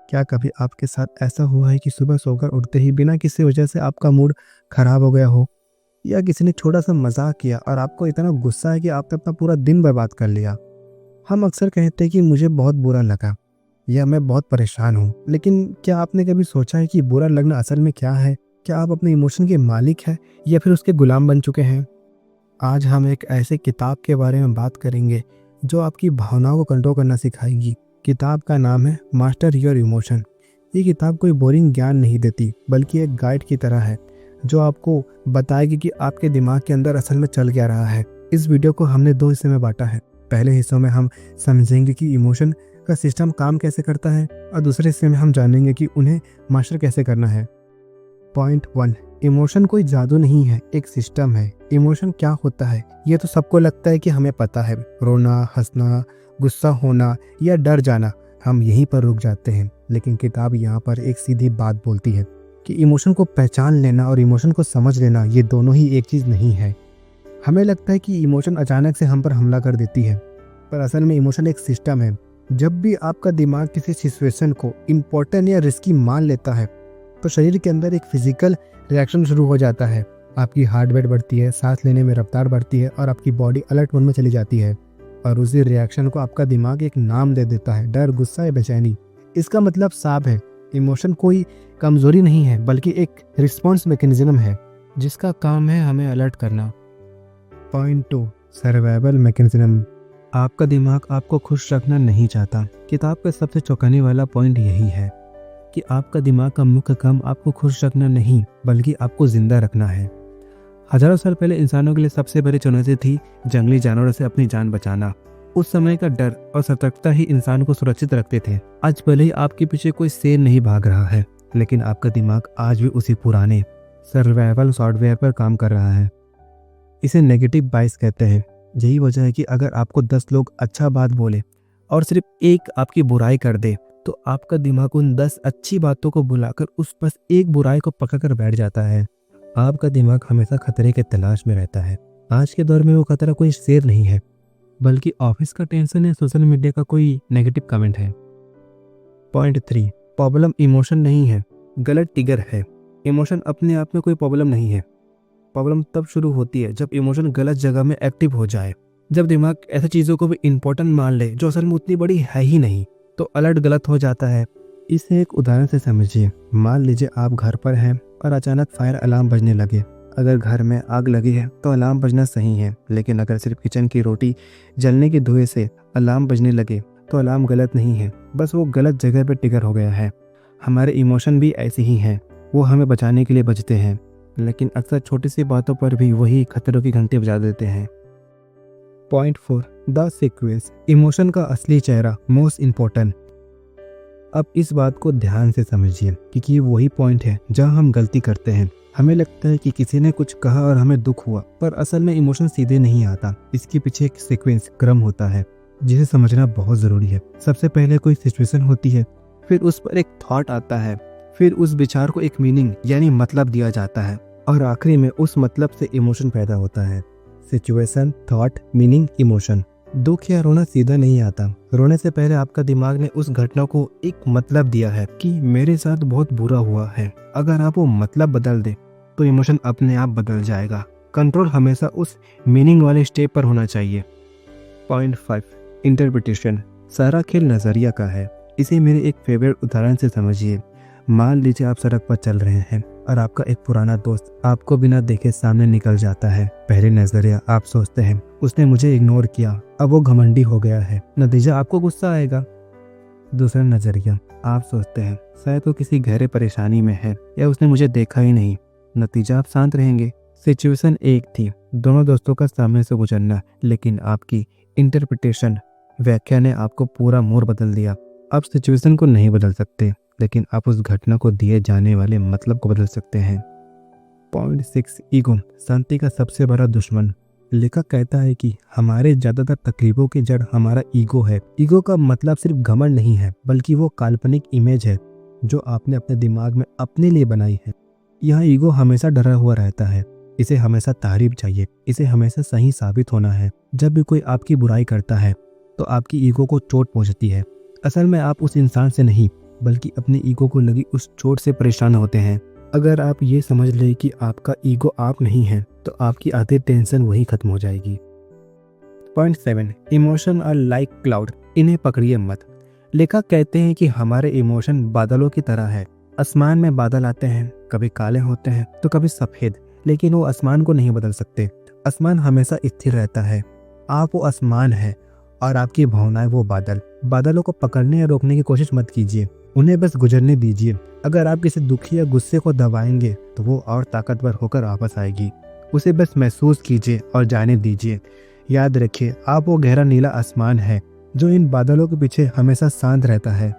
क्या कभी आपके साथ ऐसा हुआ है कि सुबह सोकर उठते ही बिना किसी वजह से आपका मूड खराब हो गया हो, या किसी ने छोटा सा मजाक किया और आपको इतना गुस्सा है कि आपने अपना पूरा दिन बर्बाद कर लिया? हम अक्सर कहते हैं कि मुझे बहुत बुरा लगा या मैं बहुत परेशान हूँ, लेकिन क्या आपने कभी सोचा है कि बुरा लगना असल में क्या है? क्या आप अपने इमोशन के मालिक हैं या फिर उसके गुलाम बन चुके हैं? आज हम एक ऐसे किताब के बारे में बात करेंगे जो आपकी भावनाओं को कंट्रोल करना सिखाएगी। किताब का नाम है मास्टर योर इमोशन। ये किताब कोई बोरिंग ज्ञान नहीं देती, बल्कि एक गाइड की तरह है जो आपको बताएगी कि आपके दिमाग के अंदर असल में चल क्या रहा है। इस वीडियो को हमने 2 हिस्से में बांटा है। पहले हिस्सों में हम समझेंगे कि इमोशन का सिस्टम काम कैसे करता है, और दूसरे हिस्से में हम जानेंगे कि उन्हें मास्टर कैसे करना है। पॉइंट 1, इमोशन कोई जादू नहीं है, एक सिस्टम है। इमोशन क्या होता है ये तो सबको लगता है कि हमें पता है। रोना, हंसना, गुस्सा होना या डर जाना, हम यहीं पर रुक जाते हैं। लेकिन किताब यहाँ पर एक सीधी बात बोलती है कि इमोशन को पहचान लेना और इमोशन को समझ लेना, ये दोनों ही एक चीज़ नहीं है। हमें लगता है कि इमोशन अचानक से हम पर हमला कर देती है, पर असल में इमोशन एक सिस्टम है। जब भी आपका दिमाग किसी सिचुएशन को इम्पोर्टेंट या रिस्की मान लेता है, तो शरीर के अंदर एक फिजिकल रिएक्शन शुरू हो जाता है। आपकी हार्ट रेट बढ़ती है, सांस लेने में रफ्तार बढ़ती है और आपकी बॉडी अलर्ट मोड में चली जाती है। और उसी रिएक्शन को आपका दिमाग एक नाम दे देता है, डर, गुस्सा या बेचैनी। इसका मतलब साफ है, इमोशन कोई कमजोरी नहीं है, बल्कि एक रिस्पॉन्स मैकेनिज्म है जिसका काम है हमें अलर्ट करना। Point 2, survival mechanism. आपका दिमाग आपको खुश रखना नहीं चाहता। किताब का सबसे चौंकाने वाला पॉइंट यही है कि आपका दिमाग का मुख्य काम आपको खुश रखना नहीं, बल्कि आपको जिंदा रखना है। हजारों साल पहले इंसानों के लिए सबसे बड़ी चुनौती थी जंगली जानवरों से अपनी जान बचाना। उस समय का डर और सतर्कता ही इंसान को सुरक्षित रखते थे। आज भले ही आपके पीछे कोई शेर नहीं भाग रहा है, लेकिन आपका दिमाग आज भी उसी पुराने सर्वाइवल सॉफ्टवेयर पर काम कर रहा है। इसे नेगेटिव बायस कहते हैं। यही वजह है कि अगर आपको 10 लोग अच्छा बात बोले और सिर्फ एक आपकी बुराई कर दे, तो आपका दिमाग उन 10 अच्छी बातों को बुलाकर उस बस एक बुराई को पकड़ बैठ जाता है। आपका दिमाग हमेशा खतरे के तलाश में रहता है। आज के दौर में वो खतरा कोई शेर नहीं है, बल्कि ऑफिस का टेंशन या सोशल मीडिया का कोई नेगेटिव कमेंट है। पॉइंट 3, प्रॉब्लम इमोशन नहीं है, गलत ट्रिगर है। इमोशन अपने आप में कोई प्रॉब्लम नहीं है। प्रॉब्लम तब शुरू होती है जब इमोशन गलत जगह में एक्टिव हो जाए। जब दिमाग ऐसी चीज़ों को भी इम्पोर्टेंट मान ले जो असल में उतनी बड़ी है ही नहीं, तो अलर्ट गलत हो जाता है। इसे एक उदाहरण से समझिए। मान लीजिए आप घर पर हैं और अचानक फायर अलार्म बजने लगे। अगर घर में आग लगी है तो अलार्म बजना सही है, लेकिन अगर सिर्फ किचन की रोटी जलने के धुएं से अलार्म बजने लगे तो अलार्म गलत नहीं है, बस वो गलत जगह पर ट्रिगर हो गया है। हमारे इमोशन भी ऐसे ही हैं, वो हमें बचाने के लिए बजते हैं, लेकिन अक्सर छोटी सी बातों पर भी वही खतरों की घंटी बजा देते हैं। Point 4, the sequence. इमोशन का असली चेहरा, मोस्ट इम्पोर्टेंट। अब इस बात को ध्यान से समझिए क्योंकि ये वही पॉइंट है जहां हम गलती करते हैं। हमें लगता है कि किसी ने कुछ कहा और हमें दुख हुआ, पर असल में इमोशन सीधे नहीं आता। इसके पीछे एक सीक्वेंस, क्रम होता है जिसे समझना बहुत जरूरी है। सबसे पहले कोई सिचुएशन होती है, फिर उस पर एक थॉट आता है, फिर उस विचार को एक मीनिंग यानी मतलब दिया जाता है, और आखिरी में उस मतलब से इमोशन पैदा होता है। Situation, thought, meaning, emotion. दुख या रोना सीधा नहीं आता। रोने से पहले आपका दिमाग ने उस घटना को एक मतलब दिया है कि मेरे साथ बहुत बुरा हुआ है। अगर आप वो मतलब बदल दे तो इमोशन अपने आप बदल जाएगा। कंट्रोल हमेशा उस मीनिंग वाले स्टेप पर होना चाहिए। Point 5, interpretation. सारा खेल नजरिया का है। इसे मेरे एक फेवरेट उदाहरण से समझिए। मान लीजिए आप सड़क पर चल रहे हैं और आपका एक पुराना दोस्त आपको बिना देखे सामने निकल जाता है। पहले नजरिया आप सोचते हैं उसने मुझे इग्नोर किया, अब वो घमंडी हो गया है, नतीजा आपको गुस्सा आएगा। दूसरा नजरिया, आप सोचते हैं शायद वो किसी गहरे परेशानी में है या उसने मुझे देखा ही नहीं, नतीजा आप शांत रहेंगे। सिचुएशन एक थी, दोनों दोस्तों का सामने से गुजरना, लेकिन आपकी इंटरप्रिटेशन, व्याख्या ने आपको पूरा मोड़ बदल दिया। आप सिचुएशन को नहीं बदल सकते, लेकिन आप उस घटना को दिए जाने वाले मतलब को बदल सकते हैं। Point 6, ego. शांति का सबसे बड़ा दुश्मन। लेखक कहता है कि हमारे ज्यादातर तकलीफों की जड़ हमारा ईगो है। ईगो का मतलब सिर्फ घमंड नहीं है, बल्कि वो काल्पनिक इमेज है जो आपने अपने दिमाग में अपने लिए बनाई है। यह ईगो हमेशा डरा हुआ रहता है। इसे हमेशा तारीफ चाहिए, इसे हमेशा सही साबित होना है। जब भी कोई आपकी बुराई करता है तो आपकी ईगो को चोट पहुंचती है। असल में आप उस इंसान से नहीं, बल्कि अपने ईगो को लगी उस चोट से परेशान होते हैं। अगर आप ये समझ लें कि आपका ईगो आप नहीं है तो आपकी आधी टेंशन वही खत्म हो जाएगी। Point 7, emotion are like cloud, इन्हें पकड़िए मत। लेखक कहते हैं कि हमारे इमोशन बादलों की तरह है। आसमान में बादल आते हैं, कभी काले होते हैं तो कभी सफेद, लेकिन वो आसमान को नहीं बदल सकते। आसमान हमेशा स्थिर रहता है। आप वो आसमान है और आपकी भावनाएं वो बादल। बादलों को पकड़ने या रोकने की कोशिश मत कीजिए, उन्हें बस गुजरने दीजिए। अगर आप किसी दुखी या गुस्से को दबाएंगे तो वो और ताकतवर होकर वापस आएगी। उसे बस महसूस कीजिए और जाने दीजिए। याद रखिए, आप वो गहरा नीला आसमान है जो इन बादलों के पीछे हमेशा शांत रहता है।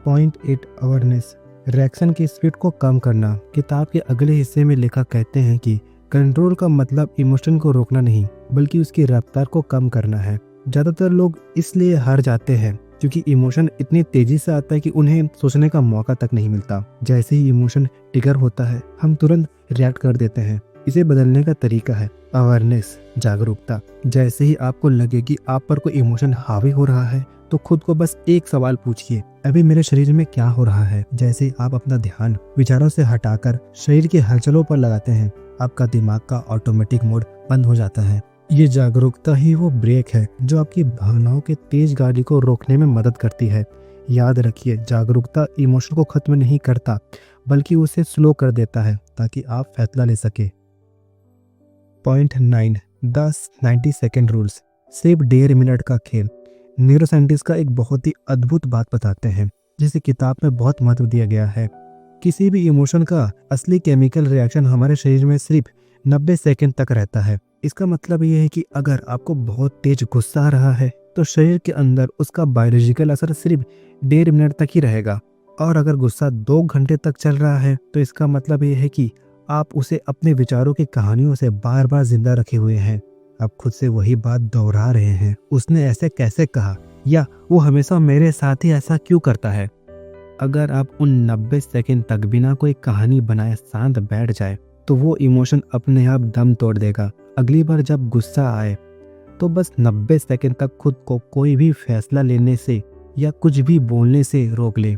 पॉइंट 8, अवेयरनेस, रिएक्शन की स्पीड को कम करना। किताब के अगले हिस्से में लेखक कहते हैं कि कंट्रोल का मतलब इमोशन को रोकना नहीं, बल्कि उसकी रफ्तार को कम करना है। ज़्यादातर लोग इसलिए हार जाते हैं क्योंकि इमोशन इतनी तेजी से आता है कि उन्हें सोचने का मौका तक नहीं मिलता। जैसे ही इमोशन ट्रिगर होता है, हम तुरंत रिएक्ट कर देते हैं। इसे बदलने का तरीका है अवेयरनेस, जागरूकता। जैसे ही आपको लगे कि आप पर कोई इमोशन हावी हो रहा है तो खुद को बस एक सवाल पूछिए, अभी मेरे शरीर में क्या हो रहा है। जैसे ही आप अपना ध्यान विचारों से हटाकर शरीर की हलचलों पर लगाते हैं, आपका दिमाग का ऑटोमेटिक मोड बंद हो जाता है। ये जागरूकता ही वो ब्रेक है जो आपकी भावनाओं के तेज गाड़ी को रोकने में मदद करती है। याद रखिए, जागरूकता इमोशन को खत्म नहीं करता, बल्कि उसे स्लो कर देता है ताकि आप फैसला ले सके। पॉइंट 9, 90 सेकेंड रूल्स, सिर्फ 1.5 मिनट का खेल। न्यूरोसाइंटिस्ट का एक बहुत ही अद्भुत बात बताते हैं जिसे किताब में बहुत महत्व दिया गया है। किसी भी इमोशन का असली केमिकल रिएक्शन हमारे शरीर में सिर्फ 90 सेकेंड तक रहता है। इसका मतलब ये है कि अगर आपको बहुत तेज गुस्सा आ रहा है तो शरीर के अंदर उसका बायोलॉजिकल असर सिर्फ 1.5 मिनट तक ही रहेगा, और अगर गुस्सा 2 घंटे तक चल रहा है तो इसका मतलब ये है कि आप उसे अपने विचारों की कहानियों से बार बार जिंदा रखे हुए हैं। आप खुद से वही बात दोहरा रहे हैं, उसने ऐसे कैसे कहा, या वो हमेशा मेरे साथ ही ऐसा क्यों करता है। अगर आप उन 90 सेकंड तक बिना कोई कहानी बनाए शांत बैठ जाए तो वो इमोशन अपने आप दम तोड़ देगा। अगली बार जब गुस्सा आए तो बस 90 सेकंड तक खुद को कोई भी फैसला लेने से या कुछ भी बोलने से रोक ले।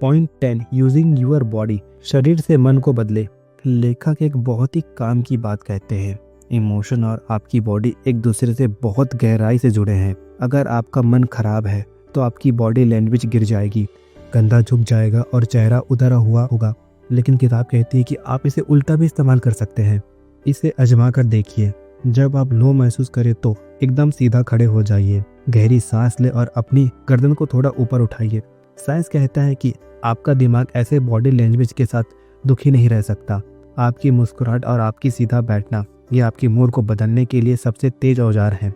पॉइंट 10, यूजिंग यूर बॉडी, शरीर से मन को बदले। लेखक एक बहुत ही काम की बात कहते हैं, इमोशन और आपकी बॉडी एक दूसरे से बहुत गहराई से जुड़े हैं। अगर आपका मन खराब है तो आपकी बॉडी लैंग्वेज गिर जाएगी, कंधा झुक जाएगा और चेहरा उधरा हुआ होगा। लेकिन किताब कहती है कि आप इसे उल्टा भी इस्तेमाल कर सकते हैं। इसे आजमा कर देखिए। जब आप लो महसूस करें तो एकदम सीधा खड़े हो जाइए, गहरी सांस ले और अपनी गर्दन को थोड़ा ऊपर उठाइए। साइंस कहता है कि आपका दिमाग ऐसे बॉडी लैंग्वेज के साथ दुखी नहीं रह सकता। आपकी मुस्कुराहट और आपकी सीधा बैठना, ये आपकी मूड को बदलने के लिए सबसे तेज औजार हैं।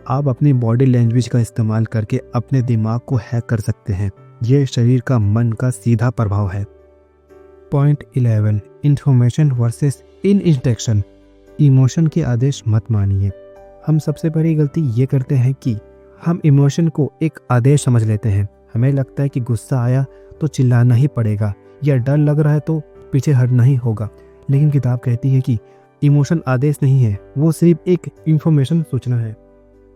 आप अपनी बॉडी लैंग्वेज का इस्तेमाल करके अपने दिमाग को हैक कर सकते हैं। यह शरीर का मन का सीधा प्रभाव है। पॉइंट 11, इंफॉर्मेशन वर्सेस इन इंस्ट्रक्शन, इमोशन के आदेश मत मानिए। हम सबसे बड़ी गलती ये करते हैं कि हम इमोशन को एक आदेश समझ लेते हैं। हमें लगता है कि गुस्सा आया तो चिल्लाना ही पड़ेगा, या डर लग रहा है तो पीछे हटना ही होगा। लेकिन किताब कहती है कि इमोशन आदेश नहीं है, वो सिर्फ एक इंफॉर्मेशन सूचना है।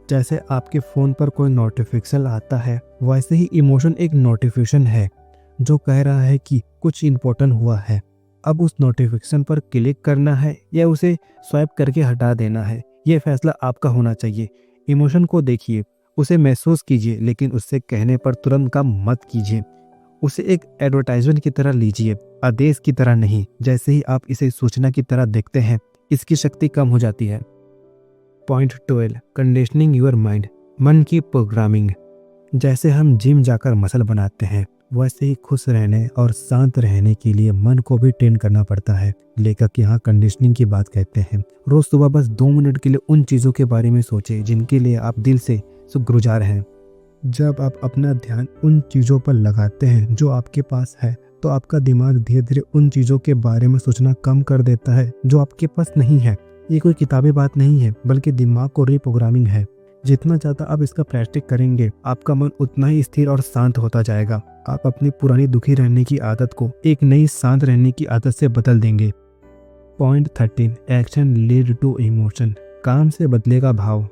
जैसे आपके फ़ोन पर कोई नोटिफिकेशन आता है, वैसे ही इमोशन एक नोटिफिकेशन है जो कह रहा है कि कुछ इम्पोर्टेंट हुआ है। अब उस नोटिफिकेशन पर क्लिक करना है या उसे स्वाइप करके हटा देना है, ये फैसला आपका होना चाहिए। इमोशन को देखिए, उसे महसूस कीजिए, लेकिन उससे कहने पर तुरंत काम मत कीजिए। उसे एक एडवर्टाइजमेंट की तरह लीजिए, आदेश की तरह नहीं। जैसे ही आप इसे सूचना की तरह देखते हैं, इसकी शक्ति कम हो जाती है। पॉइंट 12, कंडीशनिंग योर माइंड, मन की प्रोग्रामिंग। जैसे हम जिम जाकर मसल बनाते हैं, वैसे ही खुश रहने और शांत रहने के लिए मन को भी ट्रेन करना पड़ता है। लेखक यहाँ कंडीशनिंग की बात कहते हैं। रोज सुबह बस 2 मिनट के लिए उन चीज़ों के बारे में सोचें जिनके लिए आप दिल से शुक्रगुजार हैं। जब आप अपना ध्यान उन चीज़ों पर लगाते हैं जो आपके पास है, तो आपका दिमाग धीरे धीरे उन चीज़ों के बारे में सोचना कम कर देता है जो आपके पास नहीं है। ये कोई किताबी बात नहीं है, बल्कि दिमाग को रीप्रोग्रामिंग है। जितना ज़्यादा आप इसका प्रैक्टिस करेंगे, आपका मन उतना ही स्थिर और शांत होता जाएगा। आप अपनी पुरानी दुखी रहने की आदत को एक नई शांत रहने की आदत से बदल देंगे। Point 13, action lead to emotion, काम से बदलेगा भाव।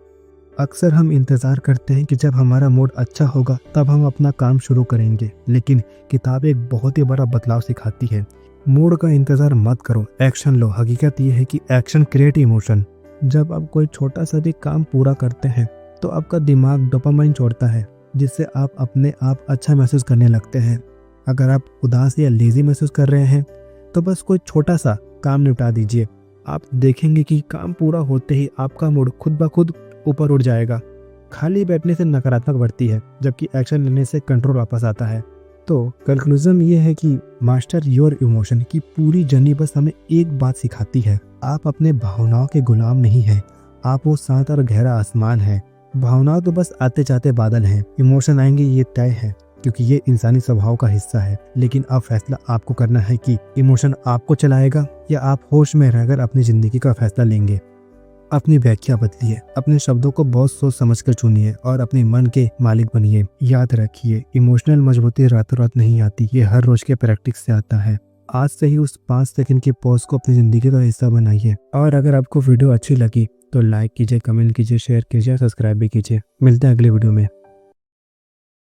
अक्सर हम इंतज़ार करते हैं कि जब हमारा मूड अच्छा होगा तब हम अपना काम शुरू करेंगे, लेकिन किताब एक बहुत ही बड़ा बदलाव सिखाती है। मूड का इंतज़ार मत करो, एक्शन लो। हकीकत ये है कि एक्शन क्रिएट इमोशन। जब आप कोई छोटा सा भी काम पूरा करते हैं तो आपका दिमाग डोपामाइन छोड़ता है, जिससे आप अपने आप अच्छा महसूस करने लगते हैं। अगर आप उदास या लेजी महसूस कर रहे हैं तो बस कोई छोटा सा काम निपटा दीजिए। आप देखेंगे कि काम पूरा होते ही आपका मूड खुद ब खुद ऊपर उठ जाएगा। खाली बैठने से नकारात्मक बढ़ती है, जबकि एक्शन लेने से कंट्रोल वापस आता है। तो कंक्लूजन ये है कि मास्टर योर इमोशन की पूरी जर्नी बस हमें एक बात सिखाती है, आप अपने भावनाओं के गुलाम नहीं हैं। आप वो शांत और गहरा आसमान है। भावनाओं तो बस आते जाते बादल हैं। इमोशन आएंगे ये तय है, क्योंकि ये इंसानी स्वभाव का हिस्सा है। लेकिन अब फैसला आपको करना है कि इमोशन आपको चलाएगा या आप होश में रहकर अपनी जिंदगी का फैसला लेंगे। अपनी व्याख्या बदलिए, अपने शब्दों को बहुत सोच समझ कर चुनिए और अपने मन के मालिक बनिए। याद रखिए, इमोशनल मजबूती रातों रात नहीं आती, ये हर रोज के प्रैक्टिस से आता है। आज से ही उस 5 सेकंड की पॉज को अपनी जिंदगी का हिस्सा बनाइए। और अगर आपको वीडियो अच्छी लगी तो लाइक कीजिए, कमेंट कीजिए, शेयर कीजिए, सब्सक्राइब भी कीजिए। मिलते हैं अगले वीडियो में।